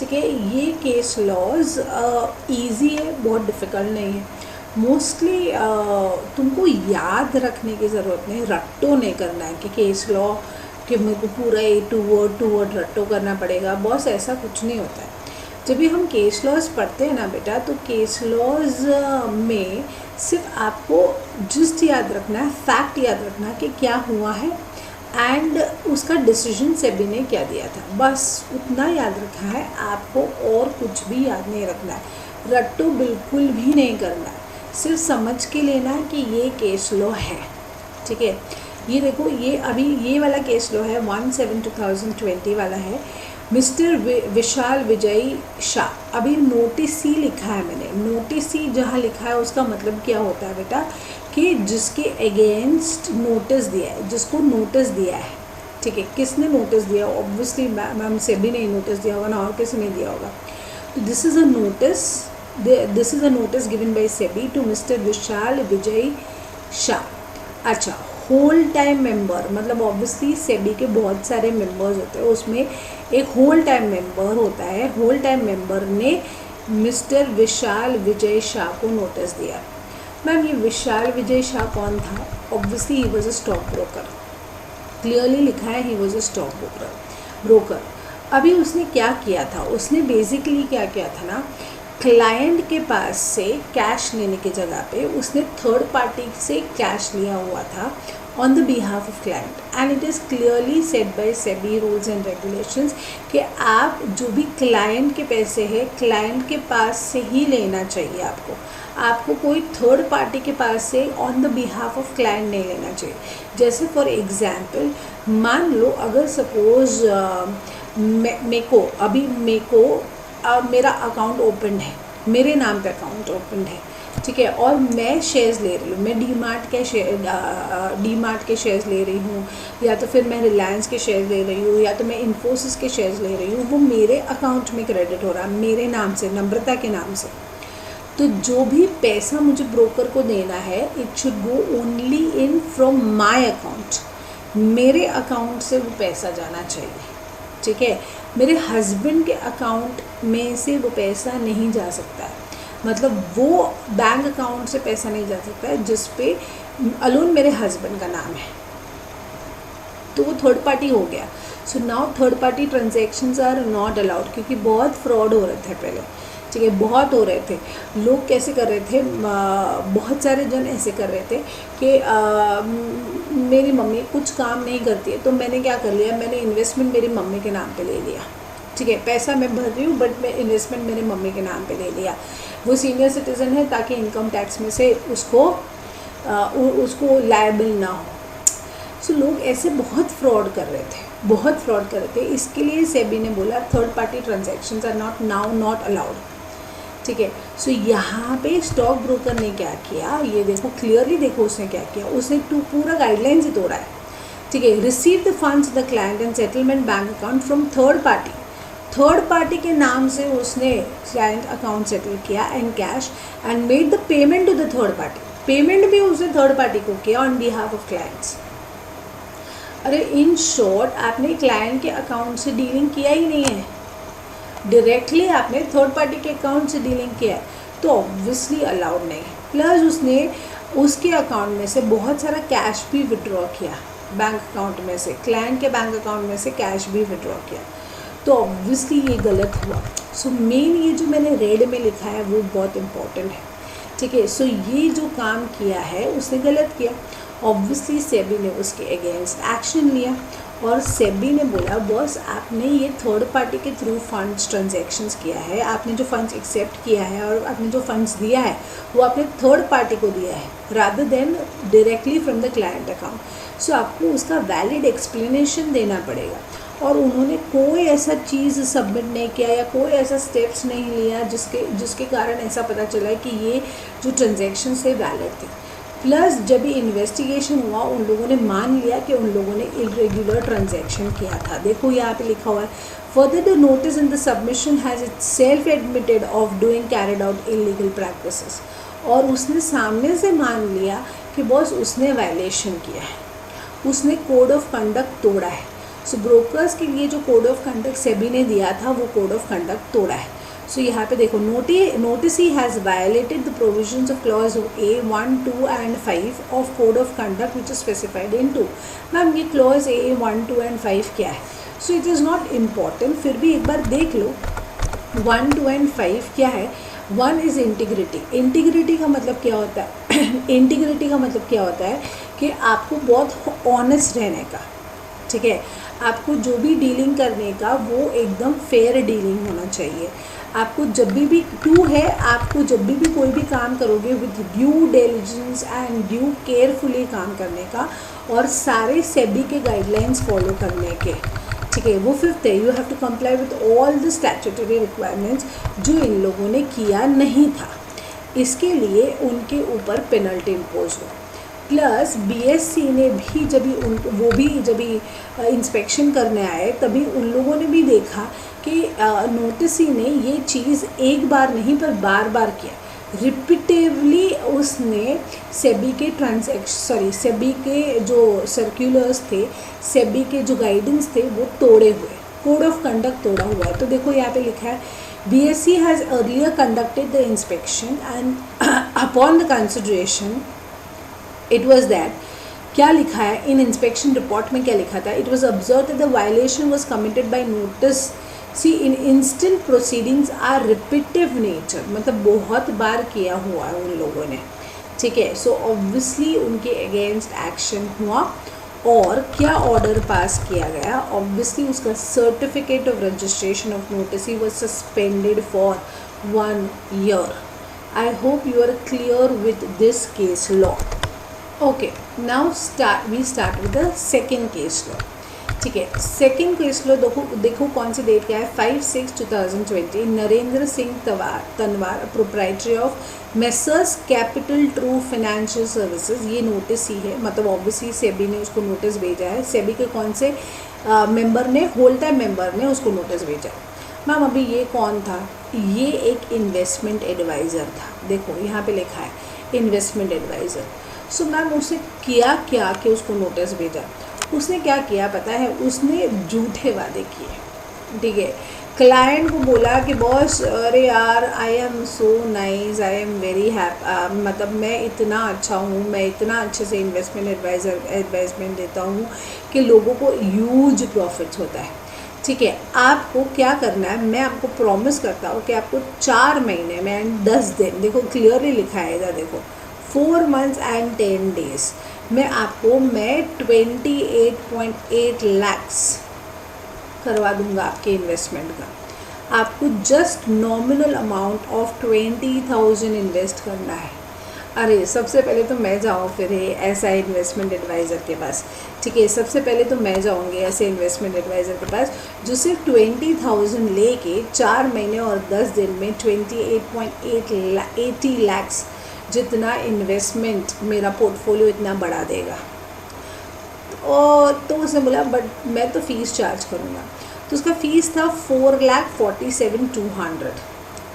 ठीक है। ये केस लॉज ईजी है, बहुत डिफ़िकल्ट नहीं है। मोस्टली तुमको याद रखने की ज़रूरत नहीं, रट्टो नहीं करना है कि केस लॉ कि मेरे को पूरा टू वर्ड रट्टो करना पड़ेगा, बॉस ऐसा कुछ नहीं होता है। जब भी हम केस लॉज पढ़ते हैं ना बेटा, तो केस लॉज में सिर्फ आपको जस्ट याद रखना है, फैक्ट याद रखना है कि क्या हुआ है एंड उसका डिसीजन सेबी ने क्या दिया था, बस उतना याद रखा है आपको, और कुछ भी याद नहीं रखना है। रट्टो बिल्कुल भी नहीं करना है, सिर्फ समझ के लेना है कि ये केस लॉ है, ठीक है। ये देखो, ये अभी ये वाला केस लॉ है 17/2020 वाला है, मिस्टर विशाल विजय शाह। अभी नोटिस सी लिखा है मैंने, नोटिस सी जहाँ लिखा है उसका मतलब क्या होता है बेटा, कि जिसके अगेंस्ट नोटिस दिया है, जिसको नोटिस दिया है, ठीक है। किसने नोटिस दिया? ऑब्वियसली मैम सेबी ने नोटिस दिया होगा ना, और किसी ने दिया होगा। तो this is a notice given by SEBI to mister Vishal Vijay Shah. अच्छा, होल टाइम मेंबर, मतलब ऑब्वियसली सेबी के बहुत सारे मेंबर्स होते हैं, उसमें एक होल टाइम मेंबर होता है। होल टाइम मेंबर ने मिस्टर विशाल विजय शाह को नोटिस दिया। मैम ये विशाल विजय शाह कौन था? Obviously he was a stock broker, clearly लिखा है ही वॉज अ स्टॉक ब्रोकर। अभी उसने क्या किया था, उसने बेसिकली क्या किया था ना, क्लाइंट के पास से कैश लेने की जगह पे उसने थर्ड पार्टी से कैश लिया हुआ था on the behalf of client, and it is clearly set by SEBI rules and regulations कि आप जो भी क्लाइंट के पैसे हैं क्लाइंट के पास से ही लेना चाहिए। आपको कोई थर्ड पार्टी के पास से on the behalf of client नहीं लेना चाहिए। जैसे फॉर एग्जांपल, मान लो अगर सपोज मेरा अकाउंट ओपन है, मेरे नाम पे अकाउंट ओपन है, ठीक है, और मैं शेयर्स ले रही हूँ, मैं डीमार्ट के शेयर्स ले रही हूँ, या तो फिर मैं रिलायंस के शेयर्स ले रही हूँ, या तो मैं इन्फोसिस के शेयर्स ले रही हूँ, वो मेरे अकाउंट में क्रेडिट हो रहा है मेरे नाम से, नम्रता के नाम से। तो जो भी पैसा मुझे ब्रोकर को देना है, it should go only in from my account, मेरे अकाउंट से वो पैसा जाना चाहिए, ठीक है। मेरे हस्बैंड के अकाउंट में से वो पैसा नहीं जा सकता है, मतलब वो बैंक अकाउंट से पैसा नहीं जा सकता है जिस पे अलोन मेरे हस्बैंड का नाम है, तो वो थर्ड पार्टी हो गया। So now third party transactions are not allowed, क्योंकि बहुत फ्रॉड हो रहे थे पहले, ठीक है, बहुत हो रहे थे। लोग कैसे कर रहे थे, बहुत सारे जन ऐसे कर रहे थे कि मेरी मम्मी कुछ काम नहीं करती है, तो मैंने क्या कर लिया, मैंने इन्वेस्टमेंट मेरी मम्मी के नाम पे ले लिया, ठीक है, पैसा मैं भर रही हूँ बट मैं इन्वेस्टमेंट मेरे मम्मी के नाम पे ले लिया। वो सीनियर सिटीज़न है ताकि इनकम टैक्स में से उसको लायबल ना हो। सो लोग ऐसे बहुत फ्रॉड कर रहे थे, इसके लिए सेबी ने बोला third party transactions are not allowed, ठीक है। सो यहाँ पे स्टॉक ब्रोकर ने क्या किया, ये देखो क्लियरली देखो उसने क्या किया, उसने पूरा गाइडलाइंस ही तोड़ा है, ठीक है। Receive the funds the client and settlement bank account from third party के नाम से उसने क्लाइंट अकाउंट सेटल किया and cash and made the payment to the third party, payment भी उसने थर्ड पार्टी को किया ऑन बिहाफ ऑफ क्लाइंट्स। अरे इन शॉर्ट आपने क्लाइंट के अकाउंट से डीलिंग किया ही नहीं है, डायरेक्टली आपने थर्ड पार्टी के अकाउंट से डीलिंग किया है, तो ऑब्वियसली अलाउड नहीं है। प्लस उसने उसके अकाउंट में से बहुत सारा कैश भी विड्रॉ किया, बैंक अकाउंट में से, क्लाइंट के बैंक अकाउंट में से कैश भी विड्रॉ किया, तो ऑब्वियसली ये गलत हुआ। सो मेन ये जो मैंने रेड में लिखा है वो बहुत इम्पोर्टेंट है, ठीक है। सो ये जो काम किया है उसने गलत किया, ऑब्वियसली सेबी ने उसके अगेंस्ट एक्शन लिया, और सेबी ने बोला बॉस आपने ये थर्ड पार्टी के थ्रू फंड्स ट्रांजैक्शंस किया है, आपने जो फंड्स एक्सेप्ट किया है और आपने जो फंड्स दिया है वो आपने थर्ड पार्टी को दिया है rather than directly from the client account. So आपको उसका वैलिड एक्सप्लेनेशन देना पड़ेगा, और उन्होंने कोई ऐसा चीज़ सबमिट नहीं किया या कोई ऐसा स्टेप्स नहीं लिया जिसके कारण ऐसा पता चला कि ये जो ट्रांजैक्शन है वैलिड थे। प्लस जब भी इन्वेस्टिगेशन हुआ उन लोगों ने मान लिया कि उन लोगों ने इरेगुलर ट्रांजैक्शन किया था। देखो यहाँ पे लिखा हुआ है, further the notice in the submission has it self admitted of doing carried out illegal practices, और उसने सामने से मान लिया कि बॉस उसने वायलेशन किया है, उसने कोड ऑफ कंडक्ट तोड़ा है। सो ब्रोकर्स के लिए जो कोड ऑफ कंडक्ट सेबी ने दिया था वो कोड ऑफ कंडक्ट तोड़ा है. सो यहाँ पे देखो, notice he has violated the provisions of clause A 1, 2 and 5 of code of conduct which is specified in 2. Ma'am ये क्लॉज A 1, 2 एंड 5 क्या है? So it is not important, फिर भी एक बार देख लो 1, 2 एंड 5 क्या है. 1 इज़ इंटीग्रिटी. इंटीग्रिटी का मतलब क्या होता है? इंटीग्रिटी का मतलब क्या होता है कि आपको बहुत ऑनेस्ट रहने का, ठीक है, आपको जो भी डीलिंग करने का वो एकदम फेयर डीलिंग होना चाहिए. आपको जब भी 2 है, आपको जब भी कोई भी काम करोगे with due diligence and due carefully काम करने का और सारे सेबी के गाइडलाइंस फॉलो करने के, ठीक है. वो 5th है, you have to comply with all the statutory requirements जो इन लोगों ने किया नहीं था. इसके लिए उनके ऊपर पेनल्टी इम्पोज हो. प्लस बीएससी ने भी जब इंस्पेक्शन करने आए तभी उन लोगों ने भी देखा कि नोटिसी ने ये चीज़ एक बार नहीं पर बार बार किया. रिपीटिवली उसने सेबी के जो सर्कुलर्स थे, सेबी के जो गाइडेंस थे वो तोड़े हुए, कोड ऑफ कंडक्ट तोड़ा हुआ है. तो देखो यहाँ पे लिखा है BSE has earlier conducted the inspection and upon the consideration it was that, क्या लिखा है इन इंस्पेक्शन रिपोर्ट में, क्या लिखा था? It was observe that the violation was committed by notice. See in instant proceedings are repetitive nature, मतलब बहुत बार किया हुआ है उन लोगों ने, ठीक है. सो ऑब्वियसली उनके अगेंस्ट एक्शन हुआ और क्या ऑर्डर पास किया गया? ऑब्वियसली उसका certificate of registration of notice was suspended for 1 year. I hope you are clear with this case law. Okay, now we start with the second case law, ठीक है. Second case law देखो कौन सी date का है? 5/6/2020. Narendra Singh Tanwar proprietary of messrs capital true financial services. ये notice ही है, मतलब obviously SEBI ने उसको नोटिस भेजा है. सेबी के कौन से मेंबर ने, होल टाइम मेंबर ने उसको नोटिस भेजा. मैम अभी ये कौन था? ये एक इन्वेस्टमेंट एडवाइज़र था. देखो यहाँ पे लिखा है इन्वेस्टमेंट एडवाइज़र. सो मैम उसने किया क्या कि उसको नोटिस भेजा? उसने क्या किया पता है? उसने झूठे वादे किए, ठीक है. क्लाइंट को बोला कि बॉस अरे यार I am so nice, I am very happy, मतलब मैं इतना अच्छा हूँ, मैं इतना अच्छे से एडवाइसमेंट देता हूँ कि लोगों को ह्यूज प्रॉफिट्स होता है, ठीक है. आपको क्या करना है? मैं आपको प्रॉमिस करता हूँ कि आपको 4 महीने में एंड 10 दिन, देखो क्लियरली लिखा है इधर, देखो 4 months and 10 days मैं 28.8 lakhs करवा दूंगा आपके इन्वेस्टमेंट का. आपको just nominal amount of 20,000 invest करना है. अरे सबसे पहले तो मैं जाऊँ फिर ऐसा इन्वेस्टमेंट एडवाइज़र के पास, ठीक है. सबसे पहले तो मैं जाऊँगी ऐसे इन्वेस्टमेंट एडवाइज़र के पास जो सिर्फ 20,000 लेके 4 महीने और 10 दिन में 80 lakhs जितना इन्वेस्टमेंट मेरा पोर्टफोलियो इतना बढ़ा देगा. और तो उसने बोला बट मैं तो फ़ीस चार्ज करूँगा. तो उसका फ़ीस था 4,47,200,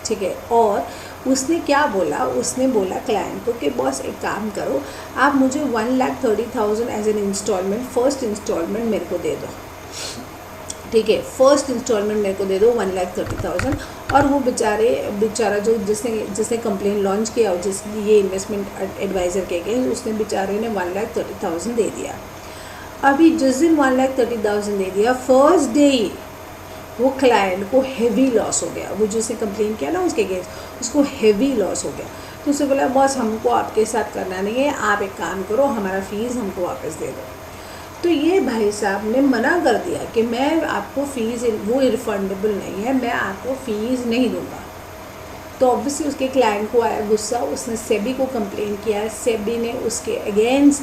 ठीक है. और उसने क्या बोला? उसने बोला क्लाइंट को कि बॉस एक काम करो, आप मुझे 1,30,000 as an instalment, first instalment मेरे को दे दो, ठीक है. फर्स्ट इंस्टॉलमेंट मेरे को दे दो 1,30,000. और वो बेचारा जो जिसने कंप्लेन लॉन्च किया और जिसने ये इन्वेस्टमेंट एडवाइज़र के गए, उसने बेचारे ने 1,30,000 दे दिया. अभी जिस दिन 1,30,000 दे दिया, फर्स्ट डे ही वो क्लाइंट को हेवी लॉस हो गया. वो जिसने कंप्लेन किया ना उसके अगेंस्ट, उसको हेवी लॉस हो गया. तो उसने बोला बॉस हमको आपके साथ करना नहीं है, आप एक काम करो, हमारा फ़ीस हमको वापस दे दो. तो ये भाई साहब ने मना कर दिया कि मैं आपको फ़ीस, वो रिफंडेबल नहीं है, मैं आपको फ़ीस नहीं दूंगा. तो ऑब्वियसली उसके क्लाइंट को आया गुस्सा, उसने सेबी को कंप्लेन किया. सेबी ने उसके अगेंस्ट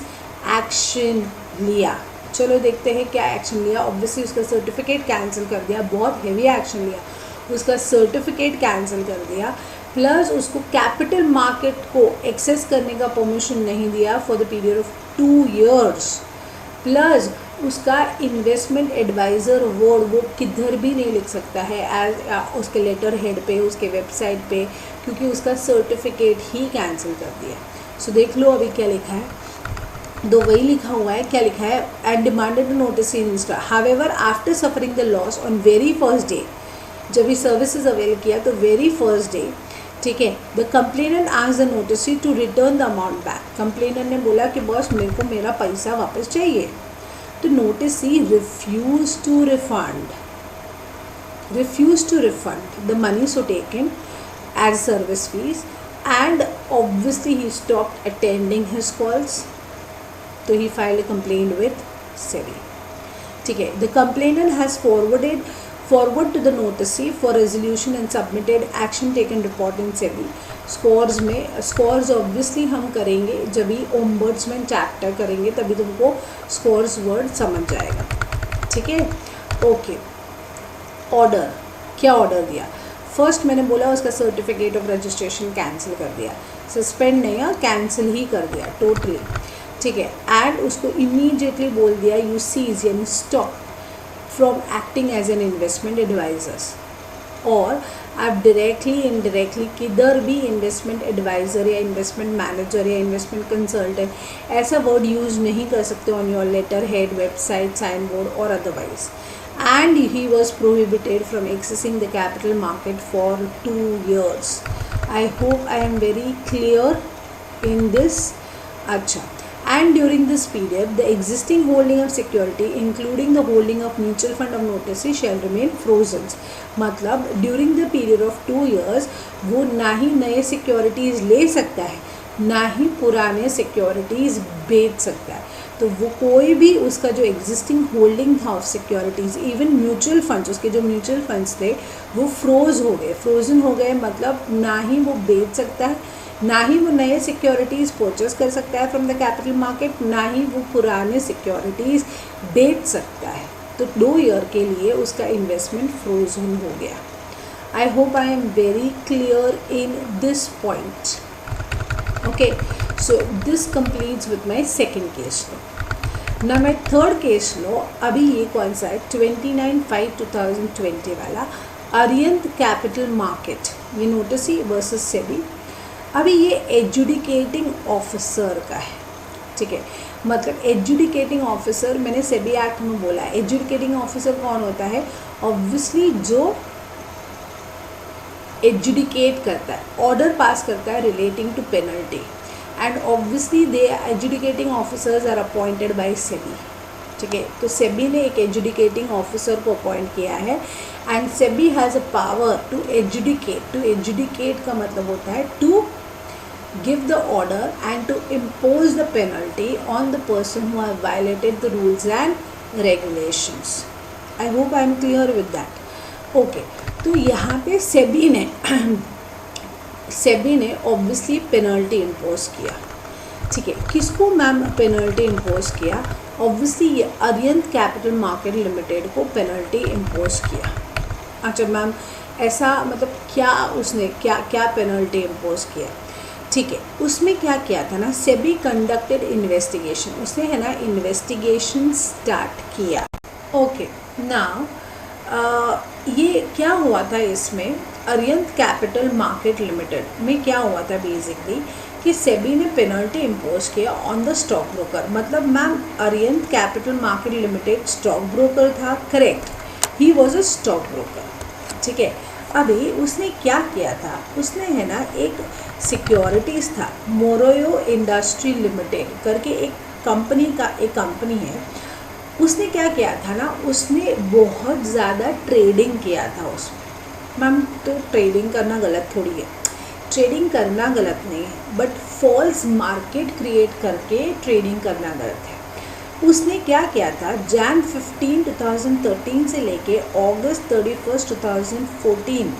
एक्शन लिया. चलो देखते हैं क्या एक्शन लिया. ऑब्वियसली उसका सर्टिफिकेट कैंसिल कर दिया, बहुत हेवी एक्शन लिया. उसका सर्टिफिकेट कैंसिल कर दिया, प्लस उसको कैपिटल मार्केट को एक्सेस करने का परमिशन नहीं दिया for the period of 2 years. Plus उसका इन्वेस्टमेंट एडवाइज़र अवार्ड वो किधर भी नहीं लिख सकता है एज उसके लेटर हेड पे, उसके वेबसाइट पे, क्योंकि उसका सर्टिफिकेट ही कैंसिल कर दिया. सो देख लो अभी क्या लिखा है. दो वही लिखा हुआ है, क्या लिखा है, and demanded notice in however after suffering the loss on very first day, जब ये सर्विसेज अवेल किया तो वेरी फर्स्ट डे, ठीक है, the complainant asked the noticee to return the amount back, complainant ने बोला कि बॉस मेरे को मेरा पैसा वापस चाहिए, तो noticee refuse to refund the money so taken as service fees, and obviously he stopped attending his calls, तो he filed a complaint with SEBI, ठीक है, the complainant has forward to the notice for resolution and submitted action taken report in SEBI. Scores obviously हम करेंगे जब भी ombudsman chapter करेंगे, तभी तुमको स्कोर्स वर्ड समझ जाएगा, ठीक है, ओके। ऑर्डर, क्या ऑर्डर दिया, फर्स्ट मैंने बोला उसका सर्टिफिकेट ऑफ रजिस्ट्रेशन कैंसिल कर दिया, सस्पेंड नहीं है, कैंसिल ही कर दिया टोटली, ठीक है, एंड उसको इमीडिएटली बोल दिया यू सीज यानी stop from acting as an investment advisors, और आप डायरेक्टली इनडायरेक्टली किधर भी इन्वेस्टमेंट एडवाइज़र या इन्वेस्टमेंट मैनेजर या इन्वेस्टमेंट कंसल्टेंट ऐसा वर्ड यूज़ नहीं कर सकते on your letter head, website, sign board और otherwise, and he was prohibited from accessing the capital market for 2 years. I hope I am very clear in this, अच्छा, and during this period the existing holding of security including the holding of mutual fund of notice shall remain frozen, मतलब during the period of 2 years वो ना ही नए securities ले सकता है ना ही पुराने सिक्योरिटीज़ बेच सकता है, तो वो कोई भी उसका जो एग्जिस्टिंग होल्डिंग था of securities, even mutual funds, उसके जो म्यूचुअल फंड्स थे वो फ्रोज़न हो गए, मतलब ना ही वो बेच सकता है, ना ही वो नए सिक्योरिटीज़ परचेस कर सकता है फ्रॉम द कैपिटल मार्केट, ना ही वो पुराने सिक्योरिटीज़ बेच सकता है, तो 2 year के लिए उसका इन्वेस्टमेंट फ्रोजन हो गया। आई hope I am very clear in this point, okay, so this completes with my second case law. ना माई थर्ड केस लॉ, अभी ये कौन सा है, 29/5/2020 वाला अरियंत कैपिटल मार्केट, ये नोटिस ही वर्सेस सेबी। अभी ये एजुडिकेटिंग ऑफिसर का है, ठीक है, मतलब एजुडिकेटिंग ऑफिसर मैंने सेबी एक्ट में बोला है, एजुडिकेटिंग ऑफिसर कौन होता है, ऑब्वियसली जो एजुडिकेट करता है, ऑर्डर पास करता है relating to penalty, and obviously the adjudicating officers are appointed by SEBI, ठीक है, तो सेबी ने एक एजुडिकेटिंग ऑफिसर को अपॉइंट किया है, and SEBI has a power to adjudicate का मतलब होता है to give the order and to impose the penalty on the person who have violated the rules and regulations. I hope I am clear with that. Okay, तो यहाँ पे सेबी ने obviously penalty impose किया, ठीक है, किसको मैम पेनल्टी इम्पोज किया, obviously ये अरियंत कैपिटल मार्केट लिमिटेड को पेनल्टी इम्पोज किया। अच्छा मैम ऐसा मतलब क्या उसने क्या पेनल्टी इम्पोज किया, ठीक है, उसमें क्या किया था ना, सेबी कंडक्टेड इन्वेस्टिगेशन, उसने है ना इन्वेस्टिगेशन स्टार्ट किया, ओके। नाउ ये क्या हुआ था, इसमें अरियंत कैपिटल मार्केट लिमिटेड में क्या हुआ था बेसिकली कि सेबी ने पेनल्टी इम्पोज किया ऑन द स्टॉक ब्रोकर, मतलब ma'am Arihant capital market limited stock broker था, correct, he was a stock broker, ठीक है। अभी उसने क्या किया था, उसने है ना एक सिक्योरिटीज़ था मोरोयो इंडस्ट्री लिमिटेड करके एक कंपनी है, उसने क्या किया था ना, उसने बहुत ज़्यादा ट्रेडिंग किया था उसमें, मैम तो ट्रेडिंग करना गलत थोड़ी है, ट्रेडिंग करना गलत नहीं है, बट फॉल्स मार्केट क्रिएट करके ट्रेडिंग करना गलत है। उसने क्या किया था, Jan 15, 2013 से लेके August 31, 2014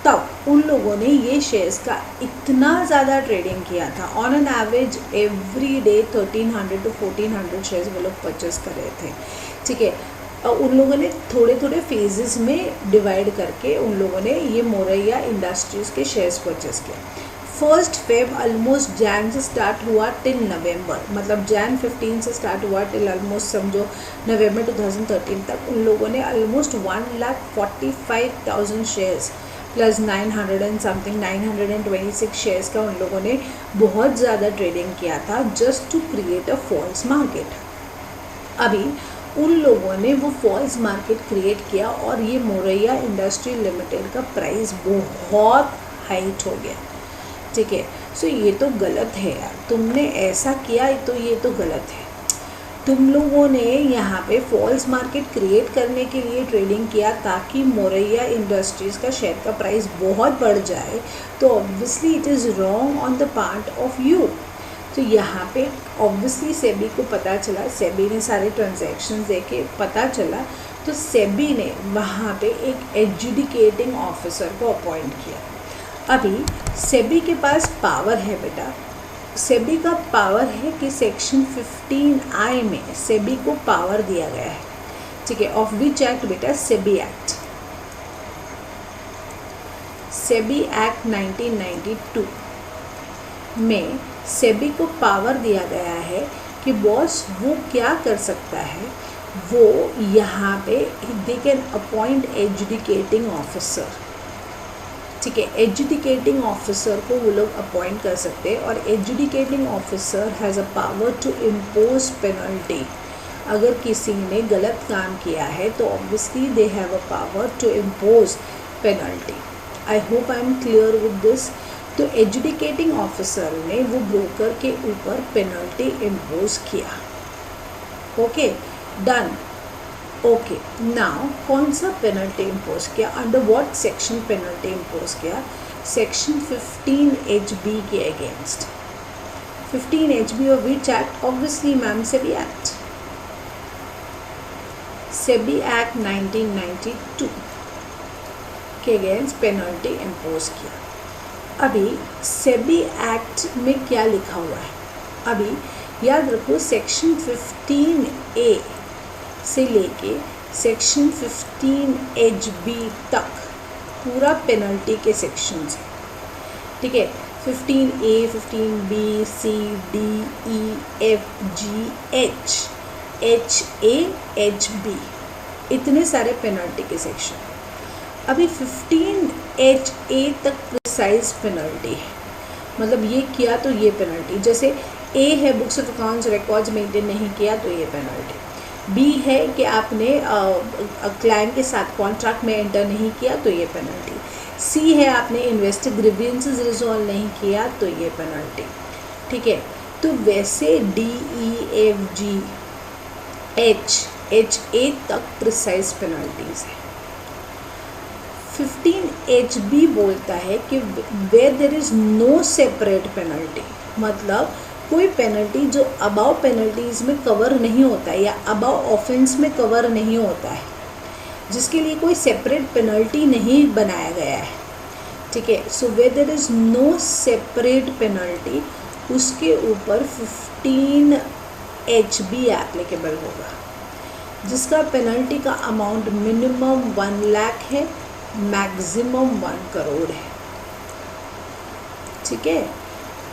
तब उन लोगों ने ये शेयर्स का इतना ज़्यादा ट्रेडिंग किया था, on an average every day 1300 to 1400 shares वो लोग परचेस कर रहे थे, ठीक है। उन लोगों ने थोड़े थोड़े फेजेस में डिवाइड करके उन लोगों ने ये मोरैया इंडस्ट्रीज़ के शेयर्स परचेस किया। 1 Feb ऑलमोस्ट जैन से स्टार्ट हुआ टिल नवंबर, मतलब Jan 15 से स्टार्ट हुआ टिल ऑलमोस्ट समझो नवंबर 2013 तक उन लोगों ने almost 1,45,000 shares plus 900 and something 926 shares का उन लोगों ने बहुत ज़्यादा ट्रेडिंग किया था just to create a false market. अभी उन लोगों ने वो फॉल्स मार्केट क्रिएट किया और ये मोरैया इंडस्ट्री लिमिटेड का प्राइस बहुत हाइट हो गया। ठीक है, सो ये तो गलत है यार, तुमने ऐसा किया तो ये तो गलत है। तुम लोगों ने यहाँ पे फॉल्स मार्केट क्रिएट करने के लिए ट्रेडिंग किया ताकि मोरैया इंडस्ट्रीज़ का शेयर का प्राइस बहुत बढ़ जाए, तो obviously it is wrong on the part of you. तो यहाँ पे ऑब्वियसली सेबी को पता चला, सेबी ने सारे ट्रांजैक्शंस देखे, पता चला, तो सेबी ने वहाँ पे एक एडजुडिकेटिंग ऑफिसर को अपॉइंट किया। अभी सेबी के पास पावर है बेटा, सेबी का पावर है कि सेक्शन 15I में सेबी को पावर दिया गया है। ठीक है, ऑफ विच एक्ट बेटा? सेबी एक्ट, सेबी एक्ट 1992 में सेबी को पावर दिया गया है कि बॉस वो क्या कर सकता है, वो यहाँ पे they can appoint adjudicating officer. ठीक है, एडजुडिकेटिंग ऑफिसर को वो लोग अपॉइंट कर सकते हैं और adjudicating officer has a power to impose penalty. अगर किसी ने गलत काम किया है तो obviously they have a power to impose penalty. I hope I am clear with this. तो एडजुडिकेटिंग ऑफिसर ने वो ब्रोकर के ऊपर पेनल्टी इम्पोज किया। Okay, done. ओके, नाउ कौन सा पेनल्टी इम्पोज किया, under what section penalty impose किया? सेक्शन 15HB के against. 15HB of which act? Obviously ma'am SEBI act, SEBI act 1992 के अगेंस्ट पेनल्टी इम्पोज किया। अभी सेबी एक्ट में क्या लिखा हुआ है? अभी याद रखो, सेक्शन 15A से लेके सेक्शन 15HB तक पूरा पेनल्टी के सेक्शंस हैं। ठीक है, 15A, 15B, C, D, E, F, G, H, HA, HB, इतने सारे पेनल्टी के सेक्शन। अभी 15HA तक प्रिसाइज पेनल्टी है, मतलब ये किया तो ये पेनल्टी। जैसे A है books of accounts records maintain नहीं किया तो ये पेनल्टी। B है कि आपने क्लाइंट के साथ कॉन्ट्रैक्ट में एंटर नहीं किया तो ये पेनल्टी। C है आपने इन्वेस्टर ग्रीवेंसेस रिजॉल्व नहीं किया तो ये पेनल्टी। ठीक है, तो वैसे D, E, F, G, H, HA तक प्रिसाइज पेनल्टीज है। 15HB बोलता है कि where there is no separate penalty, मतलब कोई पेनल्टी जो अबाव पेनल्टीज़ में कवर नहीं होता है या अबाव ऑफेंस में कवर नहीं होता है, जिसके लिए कोई सेपरेट पेनल्टी नहीं बनाया गया है। ठीक है, so where there is no separate penalty, उसके ऊपर 15HB एप्लीकेबल होगा, जिसका पेनल्टी का अमाउंट मिनिमम 1 लाख है, मैक्सिमम 1 करोड़ है। ठीक है,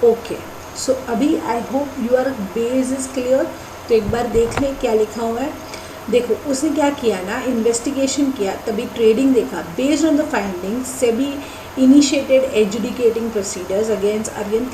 ओके। सो अभी I hope your base is clear. तो एक बार देख लें क्या लिखा हुआ है। देखो उसने क्या किया ना, इन्वेस्टिगेशन किया, तभी ट्रेडिंग देखा। Based on the findings SEBI initiated adjudicating proceedings against Arihant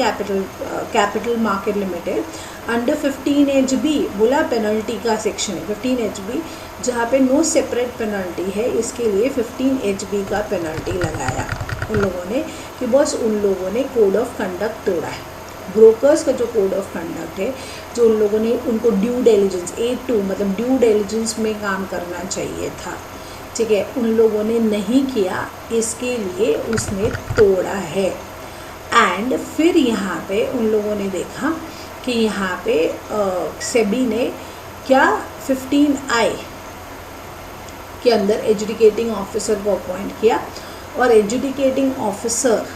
capital market limited under 15HB, बोला पेनल्टी का सेक्शन है 15HB, जहाँ पे नो सेपरेट पेनल्टी है, इसके लिए 15HB का पेनल्टी लगाया उन लोगों ने कि बस उन लोगों ने कोड ऑफ कंडक्ट तोड़ा है। ब्रोकर्स का जो कोड ऑफ कंडक्ट है, जो उन लोगों ने उनको ड्यू डिलिजेंस A2 मतलब ड्यू डिलिजेंस में काम करना चाहिए था, ठीक है, उन लोगों ने नहीं किया, इसके लिए उसने तोड़ा है। एंड फिर यहाँ पे उन लोगों ने देखा कि यहाँ पे सेबी ने क्या 15I के अंदर एडजुडिकेटिंग ऑफिसर को अपॉइंट किया और एडजुडिकेटिंग ऑफिसर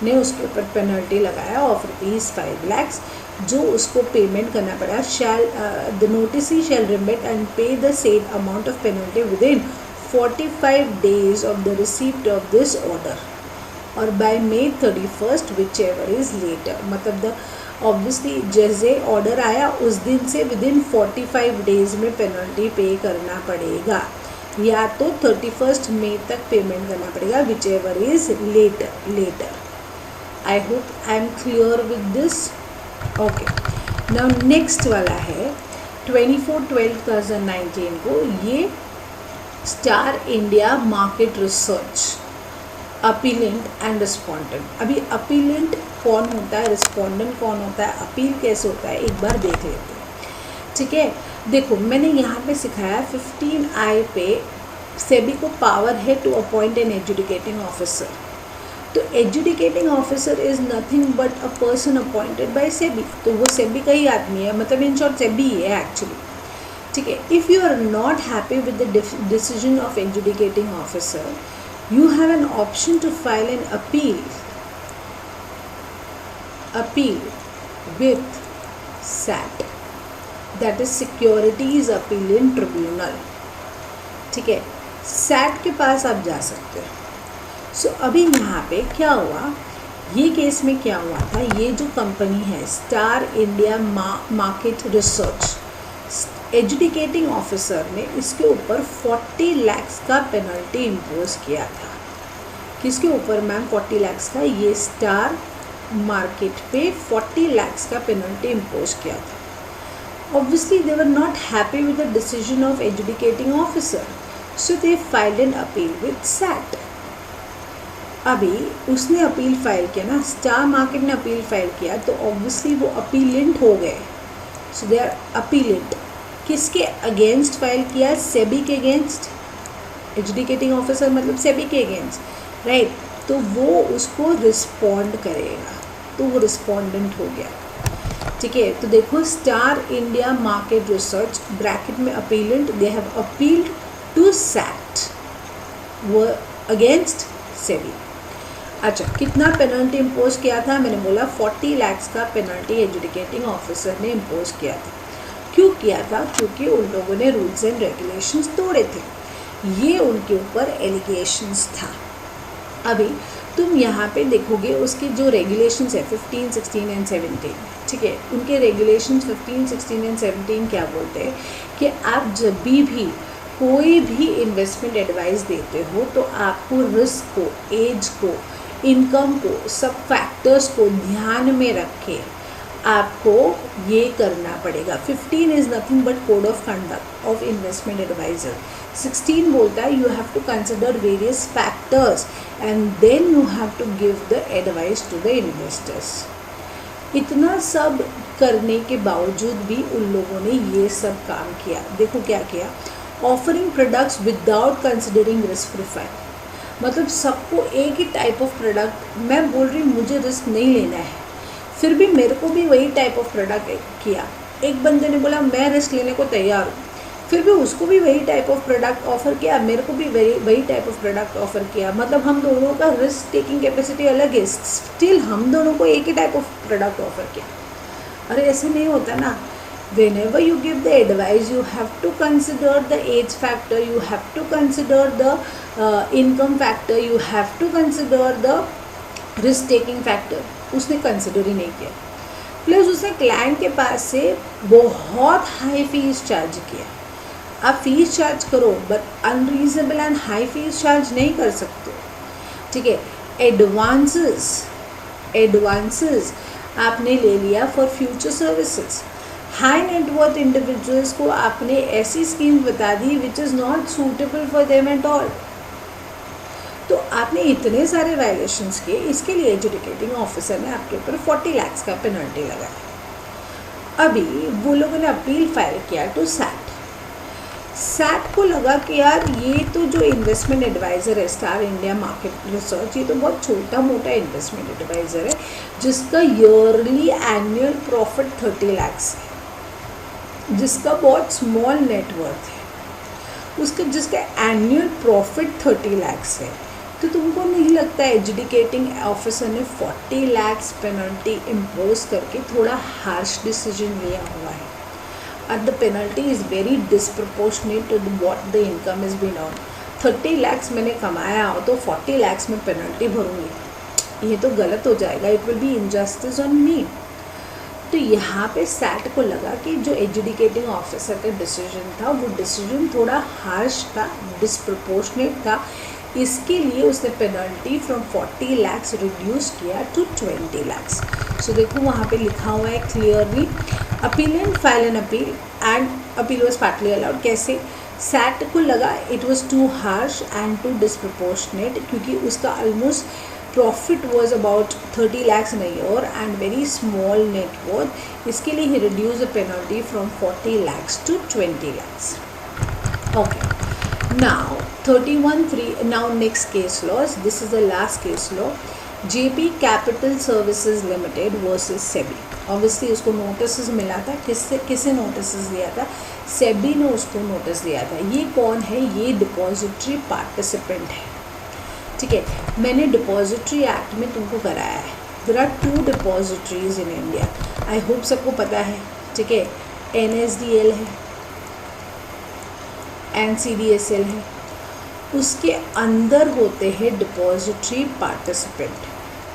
ने उसके ऊपर पेनल्टी लगाया ऑफ ₹5 lakhs, जो उसको पेमेंट करना पड़ा। The noticee shall remit and pay the same amount of penalty within 45 days of the receipt of this order or by May 31 whichever is later, मतलब the obviously जैसे order आया उस दिन से within 45 days में penalty pay करना पड़ेगा। या तो 31 मई तक पेमेंट करना पड़ेगा, whichever is later. I hope I am clear with this. Okay, now next वाला है 24/12/2019 को, ये star India market research appellant and respondent. अभी अपीलेंट कौन होता है, रिस्पॉन्डेंट कौन होता है, अपील कैसे होता है, एक बार देख लेते हैं. ठीक है, देखो मैंने यहाँ पे सिखाया 15I पे सेबी को पावर है to appoint an adjudicating officer. तो adjudicating officer is nothing but a person appointed by SEBI. तो वो सेबी का ही आदमी है, मतलब इन शॉर्ट सेबी ही है एक्चुअली. ठीक है, if you are not happy with the decision of educating officer, you have an option to file an appeal with SAT, that is Securities Appellate Tribunal. ठीक है, SAT के पास आप जा सकते हो. सो अभी यहाँ पे क्या हुआ, ये केस में क्या हुआ था, ये जो कंपनी है star India market research, educating officer ने इसके ऊपर 40 लाख का पेनल्टी इम्पोज किया था. किसके ऊपर मैम? 40 लाख का. ये स्टार मार्केट पे 40 लाख का पेनल्टी इम्पोज किया था. Obviously they were not happy with the decision of educating officer, so they filed an appeal with SAT. अभी उसने अपील फाइल किया ना, स्टार मार्केट ने अपील फाइल किया, तो ऑब्वियसली वो अपीलेंट हो गए. So they are appellant. किसके अगेंस्ट फाइल किया? सेबी के अगेंस्ट. एजुकेटिंग ऑफिसर मतलब सेबी के अगेंस्ट, राइट. तो वो उसको रिस्पॉन्ड करेगा, तो वो रिस्पॉन्डेंट हो गया. ठीक है, तो देखो Star India market Research bracket में appellant, they have appealed to SAT, वो अगेंस्ट सेबी. अच्छा, कितना पेनल्टी इम्पोज किया था? मैंने बोला 40 लाख का पेनल्टी एजुकेटिंग ऑफिसर ने इम्पोज किया था. क्यों किया था? क्योंकि उन लोगों ने रूल्स एंड रेगुलेशंस तोड़े थे. ये उनके ऊपर एलिगेशंस था. अभी तुम यहाँ पे देखोगे उसके जो रेगुलेशंस है 15, 16 एंड 17. ठीक है, उनके रेगुलेशंस 15, 16 एंड 17 क्या बोलते हैं कि आप जब भी कोई भी इन्वेस्टमेंट एडवाइस देते हो तो आपको रिस्क को, एज को, इनकम को, सब फैक्टर्स को ध्यान में रख के आपको ये करना पड़ेगा. 15 is nothing but code of conduct of investment adviser. 16 बोलता है you have to consider various factors and then you have to give the advice to the investors. इतना सब करने के बावजूद भी उन लोगों ने ये सब काम किया. देखो क्या किया, offering products without considering risk profile. मतलब सबको एक ही टाइप ऑफ प्रोडक्ट, मैं बोल रही मुझे रिस्क नहीं लेना है, फिर भी मेरे को भी वही टाइप ऑफ प्रोडक्ट किया. एक बंदे ने बोला मैं रिस्क लेने को तैयार हूँ, फिर भी उसको भी वही टाइप ऑफ प्रोडक्ट ऑफर किया, मेरे को भी वही टाइप ऑफ प्रोडक्ट ऑफर किया. मतलब हम दोनों का रिस्क टेकिंग कैपेसिटी अलग है, स्टिल हम दोनों को एक ही टाइप ऑफ प्रोडक्ट ऑफर किया. अरे ऐसे नहीं होता ना. whenever you give the advice you have to consider the age factor, you have to consider the income factor, you have to consider the risk taking factor. उसने consider ही नहीं किया. Plus उसने क्लाइंट के पास से बहुत हाई फीस चार्ज किया. आप fees charge करो but unreasonable and high fees charge नहीं कर सकते. ठीक है, एडवांसेस आपने ले लिया for future services. High net worth individuals को आपने ऐसी स्कीम बता दी which is not suitable for them at all. तो आपने इतने सारे वायलेशंस किए, इसके लिए एजुकेटिंग ऑफिसर ने आपके ऊपर 40 लाख का पेनल्टी लगाया. अभी वो लोगों ने अपील फाइल किया टू सैट. सैट को लगा कि यार ये तो जो इन्वेस्टमेंट एडवाइज़र है स्टार इंडिया मार्केट रिसर्च, ये तो बहुत छोटा मोटा इन्वेस्टमेंट एडवाइज़र है जिसका ईयरली एनुअल प्रॉफिट 30 लाख है, जिसका बहुत स्मॉल नेटवर्थ है, उसका जिसका एनुअल प्रॉफिट 30 लाख है. तो तुमको नहीं लगता एजुकेटिंग ऑफिसर ने 40 लाख पेनल्टी इम्पोज करके थोड़ा हार्श डिसीजन लिया हुआ है? and the penalty is very disproportionate to what the income has been earned. 30 lakhs मैंने कमाया हो तो 40 lakhs में पेनल्टी भरूँगी, ये तो गलत हो जाएगा. It will be injustice on me. तो यहाँ पे सैट को लगा कि जो एजुकेटिंग ऑफिसर का डिसीजन था वो डिसीजन थोड़ा हार्श था, डिसप्रपोर्शनेट था, इसके लिए उसने पेनल्टी फ्रॉम 40 lakhs रिड्यूस किया टू 20 lakhs। सो देखो वहाँ पे लिखा हुआ है clearly, appellant file an appeal and appeal was partly allowed. कैसे? सैट को लगा it was too harsh and too disproportionate, क्योंकि उसका almost profit was about 30 lakhs in a year and very small net worth. इसके लिए ही reduce the penalty from 40 lakhs to 20 lakhs। Okay, now 31(3). now next case laws, this is the last case law, JP Capital Services Limited versus SEBI। Obviously उसको notice मिला था, किससे notice दिया था? सेबी ने उसको नोटिस दिया था। ये कौन है? ये डिपॉजिटरी पार्टिसिपेंट है, ठीक है। मैंने डिपॉजिटरी एक्ट में तुमको कराया है, there are 2 depositories in India, I hope सबको पता है, ठीक है। NSDL है, NCDSL है, उसके अंदर होते हैं डिपॉजिटरी पार्टिसिपेंट,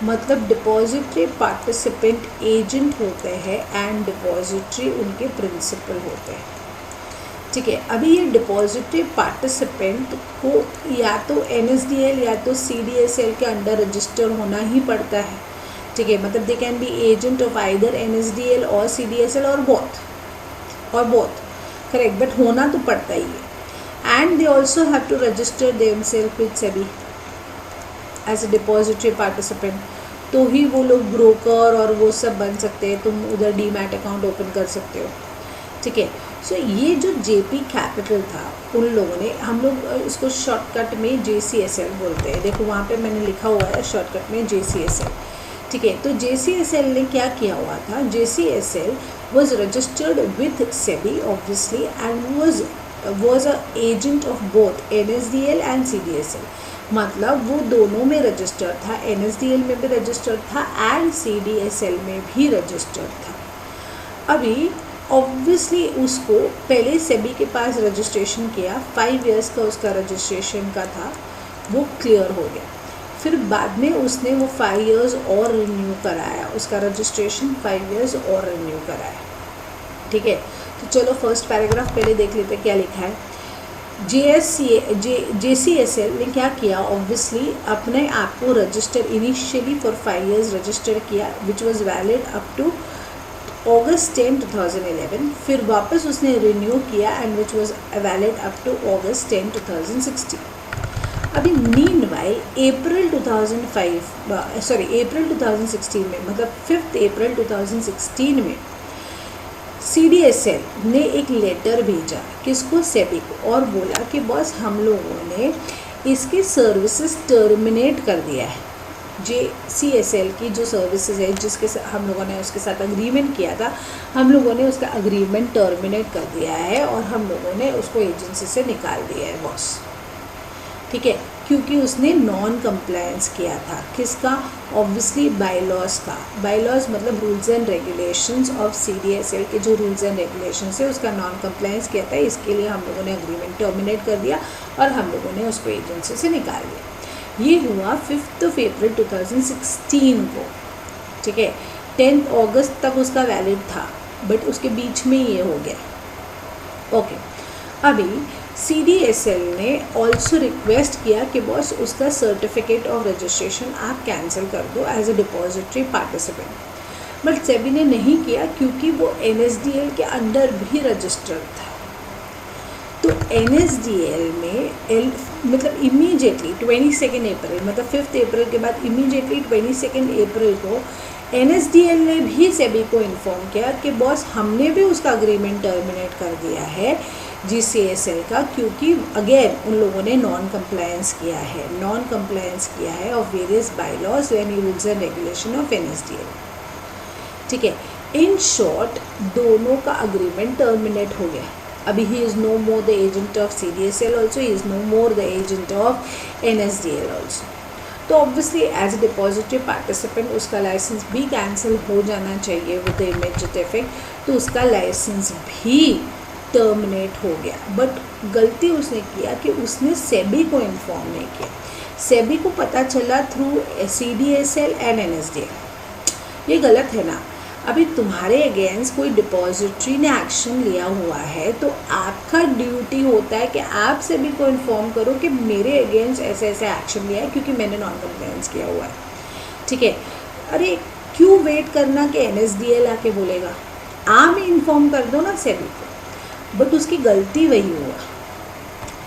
मतलब डिपॉजिटरी पार्टिसिपेंट एजेंट होते हैं एंड डिपॉजिटरी उनके प्रिंसिपल होते हैं, ठीक है। अभी ये डिपॉजिटरी पार्टिसिपेंट को या तो NSDL या तो CDSL के अंडर रजिस्टर होना ही पड़ता है, ठीक है। मतलब they can be agent of either NSDL और CDSL और बोथ करेक्ट, बट होना तो पड़ता ही है। And they also have to register themself with SEBI as a depository participant, तो ही वो लोग ब्रोकर और वो सब बन सकते हैं, तुम उधर डीमैट अकाउंट ओपन कर सकते हो, ठीक है। सो ये जो JP कैपिटल था, उन लोगों ने, हम लोग इसको शॉर्टकट में JCSL बोलते हैं, देखो वहाँ पे मैंने लिखा हुआ है शॉर्टकट में JCSL, ठीक है। तो JCSL ने क्या किया हुआ था? JCSL was registered with SEBI obviously and was a agent of both NSDL and CDSL, मतलब वो दोनों में रजिस्टर्ड था, NSDL में भी रजिस्टर्ड था एंड CDSL में भी रजिस्टर्ड था। अभी ऑब्वियसली उसको पहले सेबी के पास रजिस्ट्रेशन किया, 5 years का उसका रजिस्ट्रेशन का था, वो क्लियर हो गया। फिर बाद में उसने वो 5 years और रिन्यू कराया, उसका रजिस्ट्रेशन 5 years और रिन्यू कराया, ठीक है। तो चलो फर्स्ट पैराग्राफ पहले देख लेते हैं क्या लिखा है। JCSL ने क्या किया? ऑब्वियसली अपने आप को register initially for 5 years register किया, which was valid up to August 10, 2011। फिर वापस उसने रिन्यू किया and which was valid up to August 10, 2016। अभी मीनवाइल अप्रैल 2016 में, मतलब 5 April 2016 में CDSL ने एक लेटर भेजा, किसको? सेबी को, और बोला कि बॉस हम लोगों ने इसकी सर्विसेज टर्मिनेट कर दिया है। JCSL की जो सर्विसेज है, जिसके हम लोगों ने उसके साथ अग्रीमेंट किया था, हम लोगों ने उसका अग्रीमेंट टर्मिनेट कर दिया है और हम लोगों ने उसको एजेंसी से निकाल दिया है बॉस, ठीक है, क्योंकि उसने नॉन कंप्लायंस किया था। किसका? ऑब्वियसली बायलॉज का। बायलॉज मतलब rules and regulations of CDSL के जो रूल्स एंड रेगुलेशंस है उसका नॉन कंप्लायंस किया था, इसके लिए हम लोगों ने अग्रीमेंट टर्मिनेट कर दिया और हम लोगों ने उसको एजेंसी से निकाल दिया। ये हुआ 5 April 2016 को, ठीक है। 10 August तक उसका वैलिड था, बट उसके बीच में ये हो गया, ओके। अभी CDSL ने ऑल्सो रिक्वेस्ट किया कि बॉस उसका सर्टिफिकेट ऑफ रजिस्ट्रेशन आप कैंसिल कर दो as a depository participant, but SEBI ने नहीं किया क्योंकि वो NSDL के अंडर भी रजिस्टर्ड था। तो NSDL में मतलब इमीडिएटली 22 April, मतलब 5 April के बाद इमीडिएटली 22 April को NSDL ने भी सेबी को इन्फॉर्म किया कि बॉस हमने भी उसका अग्रीमेंट टर्मिनेट कर दिया है JCSL का, क्योंकि अगेन उन लोगों ने नॉन कंप्लायंस किया है of various bylaws and rules and regulation of NSDL, ठीक है। इन शॉर्ट दोनों का अग्रीमेंट टर्मिनेट हो गया। अभी he is no more the agent of CDSL also, he is no more the agent of NSDL also. तो obviously as a depository participant उसका licence भी कैंसिल हो जाना चाहिए विद द इमीडिएट इफेक्ट, तो उसका लाइसेंस भी टर्मिनेट हो गया। बट गलती उसने किया कि उसने सेबी को इन्फॉर्म नहीं किया। सेबी को पता चला थ्रू CDSL एंड NSDL, ये गलत है ना। अभी तुम्हारे अगेंस्ट कोई डिपॉजिटरी ने एक्शन लिया हुआ है तो आपका ड्यूटी होता है कि आप सेबी को इन्फॉर्म करो कि मेरे अगेंस्ट ऐसे ऐसे एक्शन लिया है क्योंकि मैंने नॉन कंप्लायंस किया हुआ है, ठीक है। अरे क्यों वेट करना कि NSDL आके बोलेगा, आप ही इन्फॉर्म कर दो ना सेबी को, बट उसकी गलती वही हुआ,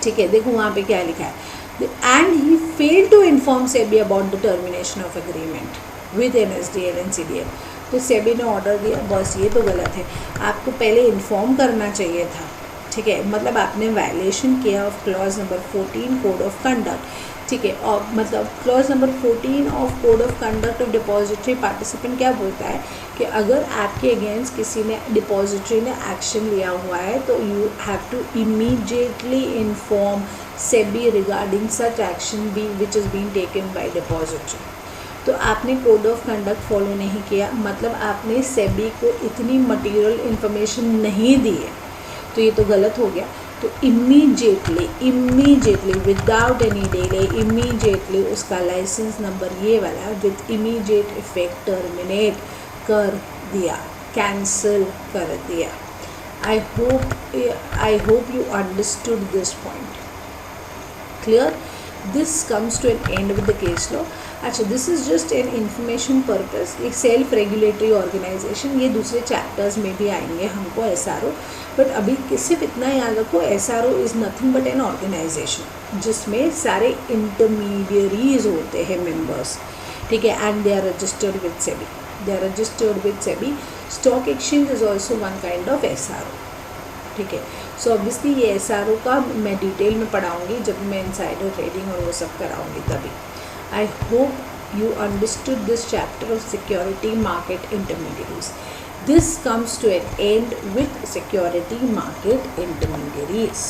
ठीक है। देखो वहाँ पे क्या लिखा है, and he fail to inform SEBI about the termination of agreement with NSDL and CDL। तो सेबी ने ऑर्डर दिया, बस ये तो गलत है, आपको पहले इन्फॉर्म करना चाहिए था, ठीक है। मतलब आपने वायलेशन किया of clause number 14 code of conduct, ठीक है। और मतलब clause number 14 of code of conduct of depository participant क्या बोलता है कि अगर आपके अगेंस्ट किसी ने डिपॉजिटरी ने एक्शन लिया हुआ है तो you have to immediately inform SEBI regarding such action be which is being taken by depository. तो आपने कोड ऑफ कंडक्ट फॉलो नहीं किया, मतलब आपने सेबी को इतनी मटेरियल इन्फॉर्मेशन नहीं दी है, तो ये तो गलत हो गया। तो immediately without any delay immediately उसका लाइसेंस नंबर ये वाला विद इमीडिएट इफेक्ट टर्मिनेट कर दिया, कैंसिल कर दिया। I hope you understood this point. Clear? This comes to an end with the case law. अच्छा, this is just an information purpose, एक self regulatory organisation, ये दूसरे चैप्टर्स में भी आएंगे हमको SRO, बट अभी सिर्फ इतना याद रखो, SRO is nothing but an organisation जिसमें सारे इंटरमीडियरीज होते हैं मेंबर्स, ठीक है, and they are registered with SEBI. Stock exchange is also one kind of SRO, ठीक है। सो ऑब्वियसली ये SRO का मैं डिटेल में पढ़ाऊँगी जब मैं इनसाइडर ट्रेडिंग और वो सब कराऊँगी तभी। I hope you understood this chapter of security market intermediaries. This comes to an end with security market intermediaries.